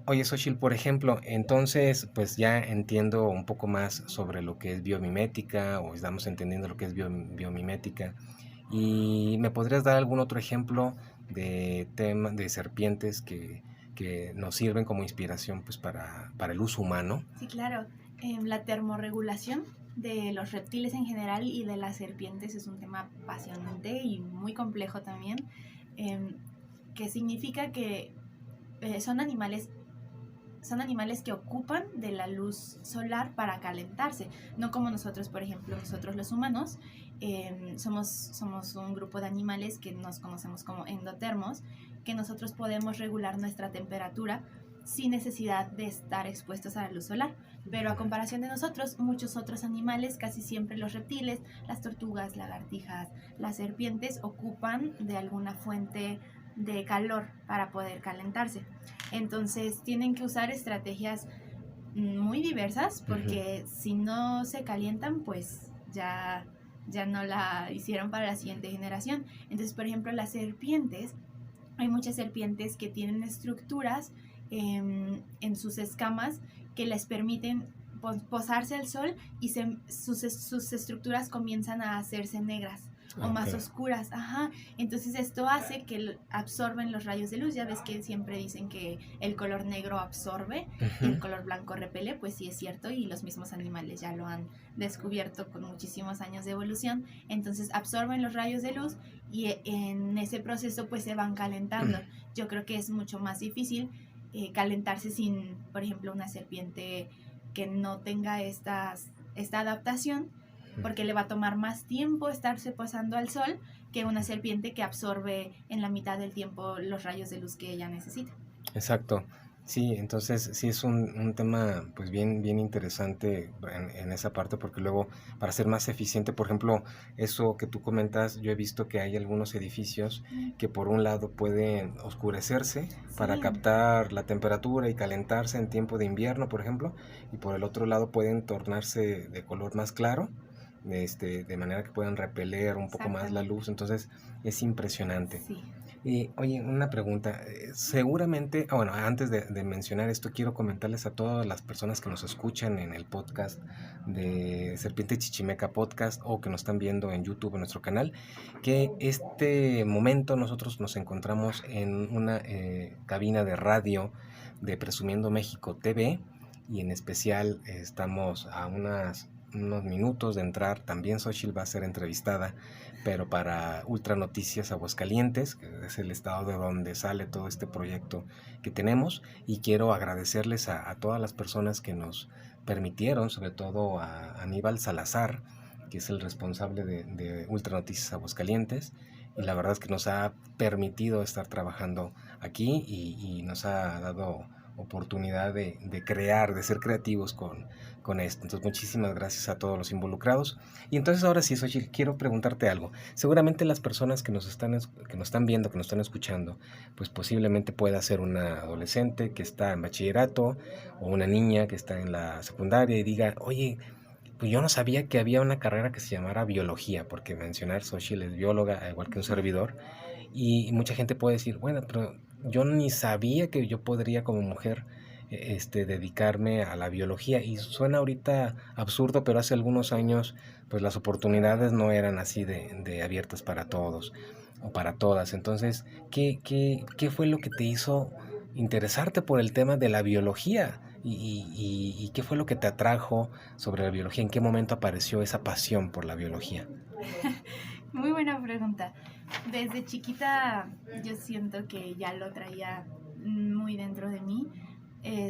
Oye, Xochitl, por ejemplo, entonces, pues ya entiendo un poco más sobre lo que es biomimética, o estamos entendiendo lo que es biomimética. ¿Y me podrías dar algún otro ejemplo de tema de serpientes que nos sirven como inspiración pues para el uso humano? Sí, claro. La termorregulación de los reptiles en general y de las serpientes es un tema apasionante y muy complejo también, em, que significa que son animales que ocupan de la luz solar para calentarse, no como nosotros, por ejemplo, nosotros los humanos, somos un grupo de animales que nos conocemos como endotermos, que nosotros podemos regular nuestra temperatura sin necesidad de estar expuestos a la luz solar. Pero a comparación de nosotros, muchos otros animales, casi siempre los reptiles, las tortugas, lagartijas, las serpientes, ocupan de alguna fuente de calor para poder calentarse. Entonces tienen que usar estrategias muy diversas Ujú. porque si no se calientan, pues ya no la hicieron para la siguiente generación. Entonces, por ejemplo, las serpientes, hay muchas serpientes que tienen estructuras en sus escamas que les permiten posarse al sol y sus estructuras comienzan a hacerse negras o Ok. más oscuras. Ajá. Entonces esto hace que absorben los rayos de luz. Ya ves que siempre dicen que el color negro absorbe y Ujú. el color blanco repele, pues sí es cierto y los mismos animales ya lo han descubierto con muchísimos años de evolución. Entonces absorben los rayos de luz y en ese proceso pues se van calentando. Yo creo que es mucho más difícil calentarse sin, por ejemplo, una serpiente que no tenga esta adaptación, porque le va a tomar más tiempo estarse posando al sol que una serpiente que absorbe en la mitad del tiempo los rayos de luz que ella necesita. Exacto. Sí, entonces sí es un tema pues bien interesante en esa parte porque luego para ser más eficiente, por ejemplo, eso que tú comentas, yo he visto que hay algunos edificios que por un lado pueden oscurecerse para Sí, captar la temperatura y calentarse en tiempo de invierno, por ejemplo, y por el otro lado pueden tornarse de color más claro, de manera que puedan repeler un poco más la exactamente. luz, entonces es impresionante. Sí. Y oye, una pregunta. Seguramente, bueno, antes de mencionar esto, quiero comentarles a todas las personas que nos escuchan en el podcast de Serpiente Chichimeca Podcast o que nos están viendo en YouTube, en nuestro canal, que este momento nosotros nos encontramos en una cabina de radio de Presumiendo México TV y en especial estamos a unos minutos de entrar. También Xochitl va a ser entrevistada, pero para Ultra Noticias Aguascalientes, que es el estado de donde sale todo este proyecto que tenemos. Y quiero agradecerles a todas las personas que nos permitieron, sobre todo a Aníbal Salazar, que es el responsable de Ultra Noticias Aguascalientes. Y la verdad es que nos ha permitido estar trabajando aquí y nos ha dado oportunidad de crear, de ser creativos con esto. Entonces, muchísimas gracias a todos los involucrados. Y entonces ahora sí, Xochitl, quiero preguntarte algo. Seguramente las personas que nos están viendo, que nos están escuchando, pues posiblemente pueda ser una adolescente que está en bachillerato o una niña que está en la secundaria y diga, oye, pues yo no sabía que había una carrera que se llamara biología, porque mencionar Xochitl es bióloga, igual que un servidor, y mucha gente puede decir, bueno, pero yo ni sabía que yo podría como mujer dedicarme a la biología. Y suena ahorita absurdo, pero hace algunos años pues las oportunidades no eran así de abiertas para todos o para todas. Entonces, ¿qué fue lo que te hizo interesarte por el tema de la biología? ¿Y qué fue lo que te atrajo sobre la biología? ¿En qué momento apareció esa pasión por la biología? Muy buena pregunta. Desde chiquita yo siento que ya lo traía muy dentro de mí.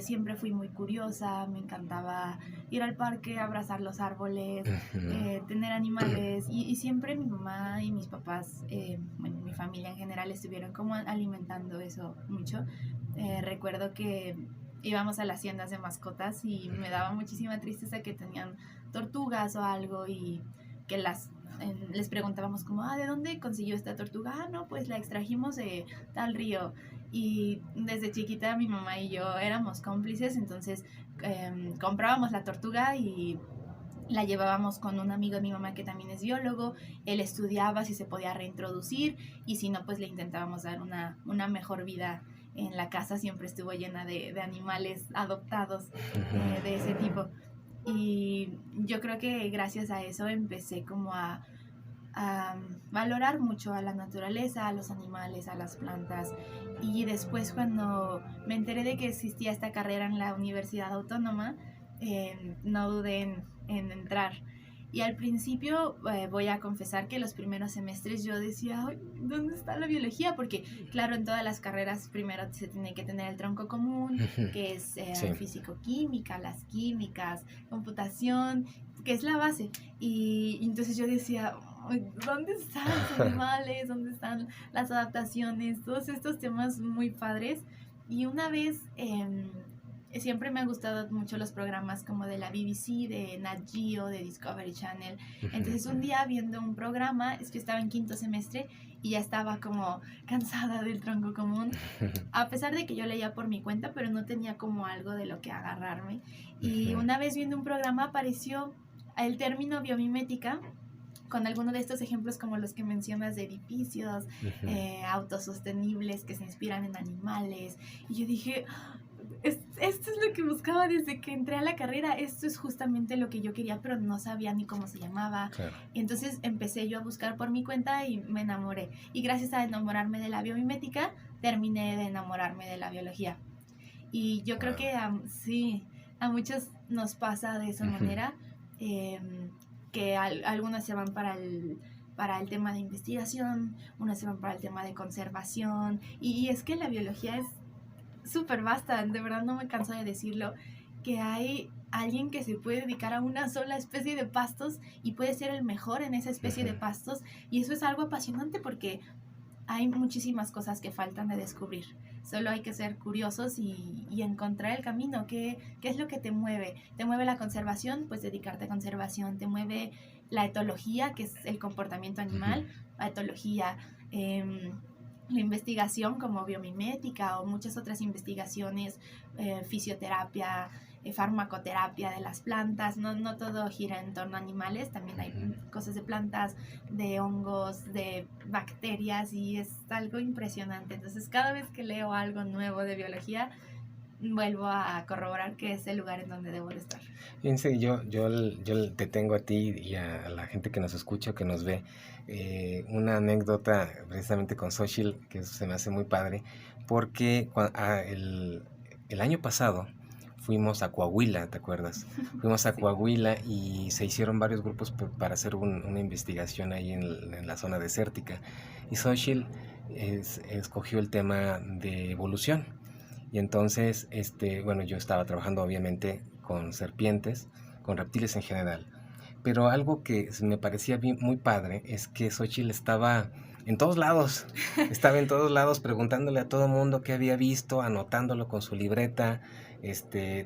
Siempre fui muy curiosa, me encantaba ir al parque, abrazar los árboles, Ujú. tener animales y siempre mi mamá y mis papás, bueno, mi familia en general estuvieron como alimentando eso mucho. Recuerdo que íbamos a las haciendas de mascotas y me daba muchísima tristeza que tenían tortugas o algo y que les preguntábamos como, ¿de dónde consiguió esta tortuga? No, pues la extrajimos de tal río. Y desde chiquita mi mamá y yo éramos cómplices, entonces comprábamos la tortuga y la llevábamos con un amigo de mi mamá que también es biólogo. Él estudiaba si se podía reintroducir y si no, pues le intentábamos dar una mejor vida en la casa siempre estuvo llena de animales adoptados de ese tipo. Y yo creo que gracias a eso empecé como a valorar mucho a la naturaleza, a los animales, a las plantas. Y después cuando me enteré de que existía esta carrera en la Universidad Autónoma, no dudé en entrar. Y al principio voy a confesar que los primeros semestres yo decía, "Ay, ¿dónde está la biología?" Porque claro, en todas las carreras primero se tiene que tener el tronco común, que es Sí. físico-química, las químicas, computación, que es la base. Y entonces yo decía, "Ay, ¿dónde están los animales? ¿Dónde están las adaptaciones?" Todos estos temas muy padres. Y una vez siempre me han gustado mucho los programas como de la BBC, de Nat Geo, de Discovery Channel. Entonces un día viendo un programa, es que estaba en quinto semestre y ya estaba como cansada del tronco común, a pesar de que yo leía por mi cuenta, pero no tenía como algo de lo que agarrarme. Y una vez viendo un programa apareció el término biomimética, con alguno de estos ejemplos como los que mencionas de edificios autosostenibles que se inspiran en animales. Y yo dije, esto es lo que buscaba desde que entré a la carrera, esto es justamente lo que yo quería, pero no sabía ni cómo se llamaba. Claro. Y entonces empecé yo a buscar por mi cuenta y me enamoré. Y gracias a enamorarme de la biomimética, terminé de enamorarme de la biología. Y yo creo que sí, a muchos nos pasa de esa manera, que algunos se van para el tema de investigación, unos se van para el tema de conservación, y es que la biología es súper vasta, de verdad no me canso de decirlo, que hay alguien que se puede dedicar a una sola especie de pastos y puede ser el mejor en esa especie de pastos, y eso es algo apasionante porque hay muchísimas cosas que faltan de descubrir. Solo hay que ser curiosos y encontrar el camino. ¿Qué es lo que te mueve? ¿Te mueve la conservación? Pues dedicarte a conservación. ¿Te mueve la etología, que es el comportamiento animal? La etología, la investigación como biomimética o muchas otras investigaciones, fisioterapia, farmacoterapia de las plantas. No todo gira en torno a animales, también hay cosas de plantas, de hongos, de bacterias, y es algo impresionante. Entonces cada vez que leo algo nuevo de biología, vuelvo a corroborar que es el lugar en donde debo de estar. Fíjense, yo te tengo a ti y a la gente que nos escucha, que nos ve, una anécdota precisamente con Xochitl, que eso se me hace muy padre, porque el año pasado fuimos a Coahuila, ¿te acuerdas? Fuimos a Coahuila y se hicieron varios grupos para hacer una investigación ahí en la zona desértica. Y Xochitl escogió el tema de evolución. Y entonces, bueno, yo estaba trabajando obviamente con serpientes, con reptiles en general. Pero algo que me parecía muy padre es que Xochitl estaba en todos lados. Estaba en todos lados preguntándole a todo mundo qué había visto, anotándolo con su libreta,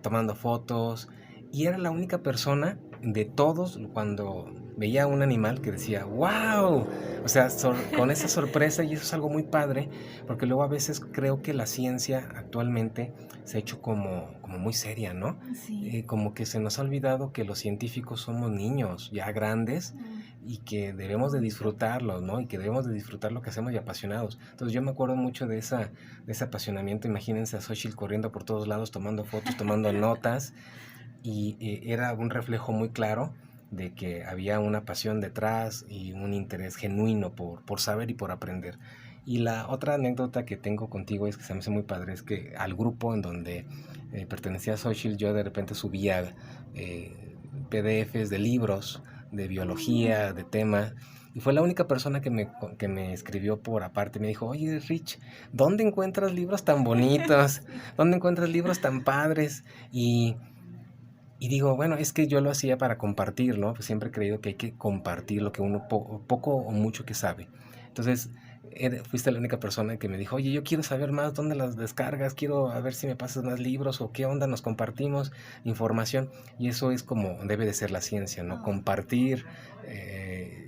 tomando fotos. Y era la única persona de todos cuando veía un animal que decía, ¡wow! O sea, con esa sorpresa, y eso es algo muy padre, porque luego a veces creo que la ciencia actualmente se ha hecho como muy seria, ¿no? Sí. Como que se nos ha olvidado que los científicos somos niños ya grandes y que debemos de disfrutarlo, ¿no? Y que debemos de disfrutar lo que hacemos y apasionados. Entonces yo me acuerdo mucho de ese apasionamiento. Imagínense a Xochitl corriendo por todos lados, tomando fotos, tomando notas, y era un reflejo muy claro de que había una pasión detrás y un interés genuino por saber y por aprender. Y la otra anécdota que tengo contigo es que se me hace muy padre, es que al grupo en donde pertenecía a Xochitl, yo de repente subía PDFs de libros, de biología, de temas, y fue la única persona que me escribió por aparte. Me dijo, oye Rich, ¿dónde encuentras libros tan bonitos? ¿Dónde encuentras libros tan padres? Y digo, bueno, es que yo lo hacía para compartir, ¿no? Pues siempre he creído que hay que compartir lo que uno poco o mucho que sabe. Entonces, fuiste la única persona que me dijo, oye, yo quiero saber más dónde las descargas, quiero a ver si me pasas más libros o qué onda, nos compartimos información. Y eso es como debe de ser la ciencia, ¿no? Compartir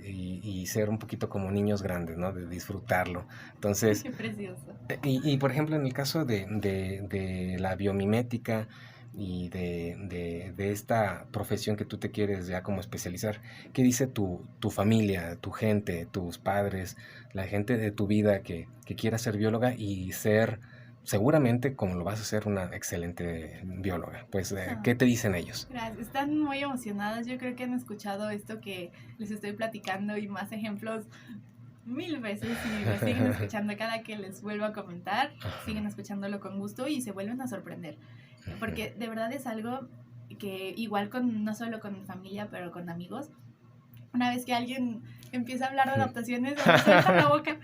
y ser un poquito como niños grandes, ¿no? De disfrutarlo. Entonces, qué precioso. Y por ejemplo, en el caso de la biomimética y de esta profesión que tú te quieres ya como especializar, ¿qué dice tu familia, tu gente, tus padres, la gente de tu vida que quiera ser bióloga y ser seguramente como lo vas a hacer una excelente bióloga. Pues, Ah, ¿qué te dicen ellos? gracias. Están muy emocionados. Yo creo que han escuchado esto que les estoy platicando y más ejemplos 1000 veces y lo siguen escuchando cada que les vuelvo a comentar, siguen escuchándolo con gusto y se vuelven a sorprender. Porque de verdad es algo que igual con, no solo con mi familia, pero con amigos, una vez que alguien empieza a hablar de adaptaciones, me suelta la boca.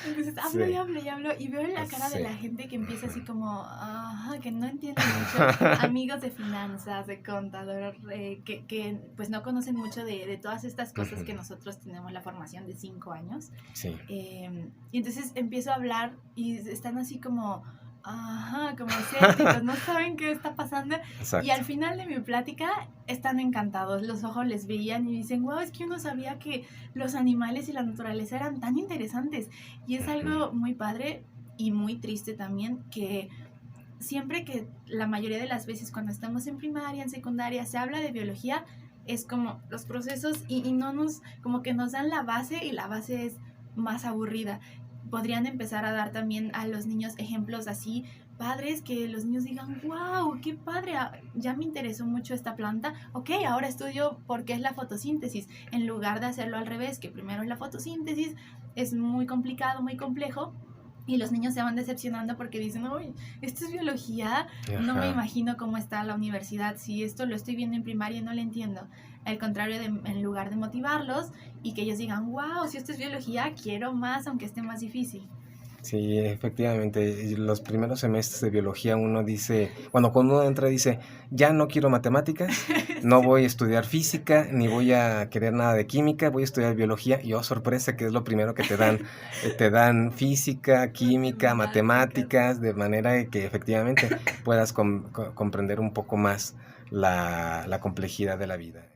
Entonces hablo y Sí, hablo y hablo y veo en la cara de sí. la gente que empieza así como, ajá, que no entiende mucho, amigos de finanzas, de contador, que pues no conocen mucho de todas estas cosas que nosotros tenemos la formación de 5 años. Sí, Y entonces empiezo a hablar y están así como, ajá, como escépticos, no saben qué está pasando. Y exacto. al final de mi plática están encantados, los ojos les veían y dicen, wow, es que uno sabía que los animales y la naturaleza eran tan interesantes. Y es Ujú. algo muy padre y muy triste también que siempre que la mayoría de las veces cuando estamos en primaria, en secundaria, se habla de biología, es como los procesos y no nos, como que nos dan la base y la base es más aburrida. Podrían empezar a dar también a los niños ejemplos así, padres, que los niños digan, wow, qué padre, ya me interesó mucho esta planta, ok, ahora estudio por qué es la fotosíntesis, en lugar de hacerlo al revés, que primero es la fotosíntesis, es muy complicado, muy complejo, y los niños se van decepcionando porque dicen, uy, esto es biología, no me Ajá. imagino cómo está la universidad, si esto lo estoy viendo en primaria no lo entiendo. Al contrario, en lugar de motivarlos y que ellos digan, wow, si esto es biología, quiero más, aunque esté más difícil. Sí, efectivamente, y los primeros semestres de biología uno dice, bueno, cuando uno entra dice, ya no quiero matemáticas, no Sí, voy a estudiar física, ni voy a querer nada de química, voy a estudiar biología, y oh, sorpresa, que es lo primero que te dan física, química, matemáticas. matemáticas, de manera que efectivamente puedas comprender un poco más la complejidad de la vida.